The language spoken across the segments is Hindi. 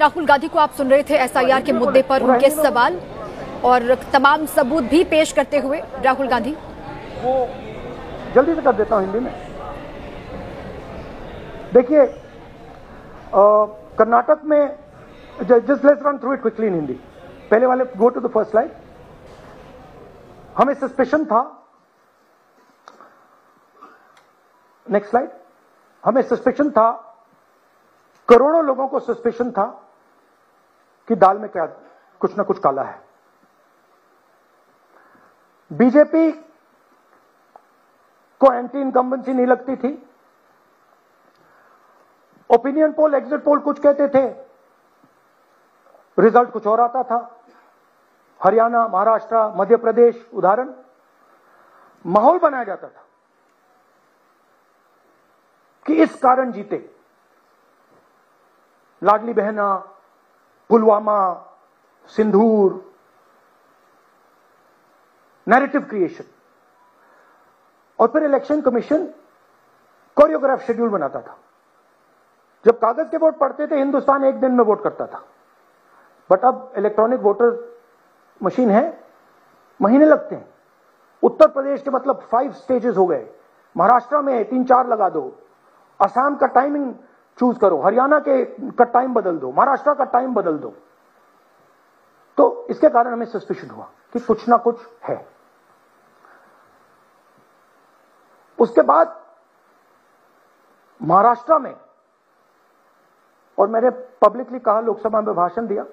राहुल गांधी को आप सुन रहे थे एसआईआर के मुद्दे पर उनके सवाल और तमाम सबूत भी पेश करते हुए राहुल गांधी। वो जल्दी से कर देता हूं हिंदी में। देखिए, कर्नाटक में, just let's run through it quickly in Hindi. पहले वाले go to the first slide. हमें सस्पेशन था, नेक्स्ट स्लाइड। हमें सस्पेशन था, करोड़ों लोगों को सस्पेशन था कि दाल में क्या कुछ ना कुछ काला है। बीजेपी को एंटी इनकम्बेंसी नहीं लगती थी। ओपिनियन पोल, एग्जिट पोल कुछ कहते थे, रिजल्ट कुछ और आता था। हरियाणा, महाराष्ट्र, मध्य प्रदेश उदाहरण, माहौल बनाया जाता था कि इस कारण जीते। लाडली बहना, पुलवामा, सिंदूर, नैरेटिव क्रिएशन। और फिर इलेक्शन कमीशन कोरियोग्राफ शेड्यूल बनाता था। जब कागज के वोट पड़ते थे, हिंदुस्तान एक दिन में वोट करता था, बट अब इलेक्ट्रॉनिक वोटर मशीन है, महीने लगते हैं। उत्तर प्रदेश के मतलब 5 स्टेजेस हो गए, महाराष्ट्र में 3-4 लगा दो, असम का टाइमिंग चूज करो, हरियाणा का टाइम बदल दो, महाराष्ट्र का टाइम बदल दो। तो इसके कारण हमें सस्पिशन हुआ कि कुछ ना कुछ है। उसके बाद महाराष्ट्र में, और मैंने पब्लिकली कहा, लोकसभा में भाषण दिया,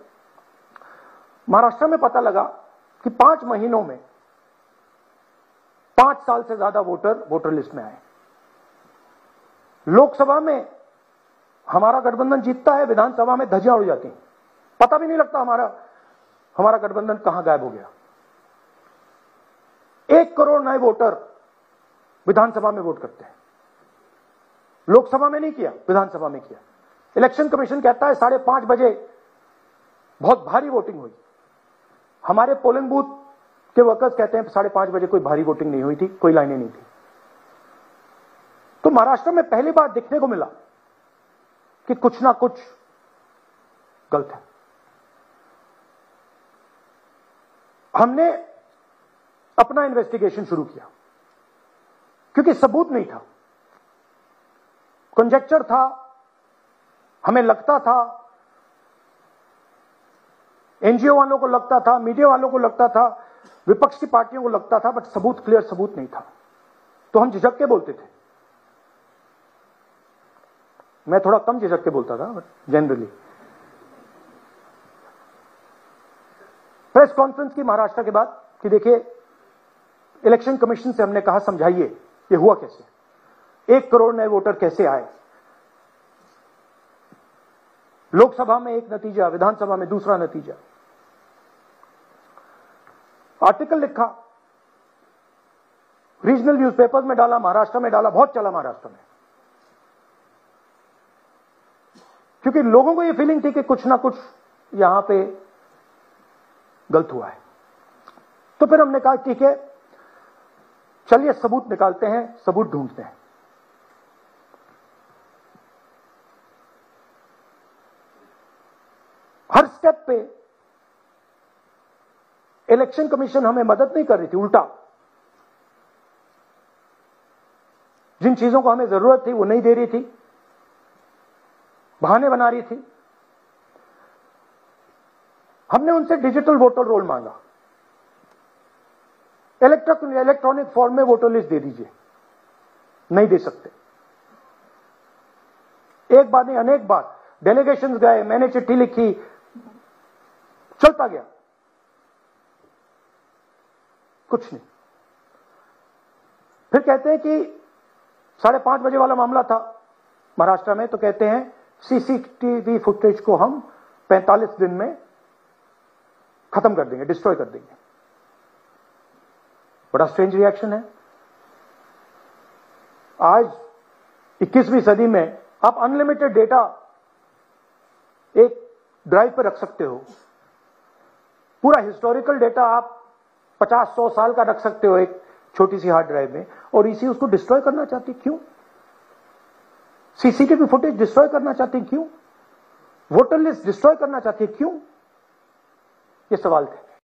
महाराष्ट्र में पता लगा कि 5 महीनों में 5 साल से ज्यादा वोटर लिस्ट में आए। लोकसभा में हमारा गठबंधन जीतता है, विधानसभा में धज्जियां उड़ जाती हैं, पता भी नहीं लगता हमारा गठबंधन कहां गायब हो गया। 1 करोड़ नए वोटर विधानसभा में वोट करते हैं, लोकसभा में नहीं किया, विधानसभा में किया। इलेक्शन कमीशन कहता है 5:30 बजे बहुत भारी वोटिंग हुई। हमारे पोलिंग बूथ के वर्कर्स कहते हैं 5:30 बजे कोई भारी वोटिंग नहीं हुई थी, कोई लाइनें नहीं थी। तो महाराष्ट्र में पहली बार देखने को मिला कि कुछ ना कुछ गलत है। हमने अपना इन्वेस्टिगेशन शुरू किया क्योंकि सबूत नहीं था, कंजेक्चर था। हमें लगता था, एनजीओ वालों को लगता था, मीडिया वालों को लगता था, विपक्ष की पार्टियों को लगता था, बट सबूत, क्लियर सबूत नहीं था। तो हम झिझक के बोलते थे। मैं थोड़ा कम झिझक के बोलता था, बट जनरली। प्रेस कॉन्फ्रेंस की महाराष्ट्र के बाद कि देखिए, इलेक्शन कमीशन से हमने कहा समझाइए ये हुआ कैसे, 1 करोड़ नए वोटर कैसे आए। लोकसभा में एक नतीजा, विधानसभा में दूसरा नतीजा। आर्टिकल लिखा, रीजनल न्यूज़पेपर्स में डाला, महाराष्ट्र में डाला, बहुत चला महाराष्ट्र में, क्योंकि लोगों को यह फीलिंग थी कि कुछ ना कुछ यहां पे गलत हुआ है। तो फिर हमने कहा ठीक है, चलिए सबूत निकालते हैं, सबूत ढूंढते हैं। हर स्टेप पे इलेक्शन कमीशन हमें मदद नहीं कर रही थी, उल्टा जिन चीजों को हमें जरूरत थी वो नहीं दे रही थी, बहाने बना रही थी। हमने उनसे डिजिटल वोटर रोल मांगा, इलेक्ट्रॉनिक फॉर्म में वोटर लिस्ट दे दीजिए, नहीं दे सकते। एक बार नहीं, अनेक बार डेलीगेशंस गए, मैंने चिट्ठी लिखी, चलता गया, कुछ नहीं। फिर कहते हैं कि 5:30 बजे वाला मामला था महाराष्ट्र में, तो कहते हैं सीसीटीवी फुटेज को हम 45 दिन में खत्म कर देंगे, डिस्ट्रॉय कर देंगे। बड़ा स्ट्रेंज रिएक्शन है। आज 21वीं सदी में आप अनलिमिटेड डेटा एक ड्राइव पर रख सकते हो, पूरा हिस्टोरिकल डेटा आप 50-100 साल का रख सकते हो एक छोटी सी हार्ड ड्राइव में, और इसी उसको डिस्ट्रॉय करना चाहती, क्यों? सीसीटीवी फुटेज डिस्ट्रॉय करना चाहती, क्यों? वोटर लिस्ट डिस्ट्रॉय करना चाहती है, क्यों? ये सवाल थे।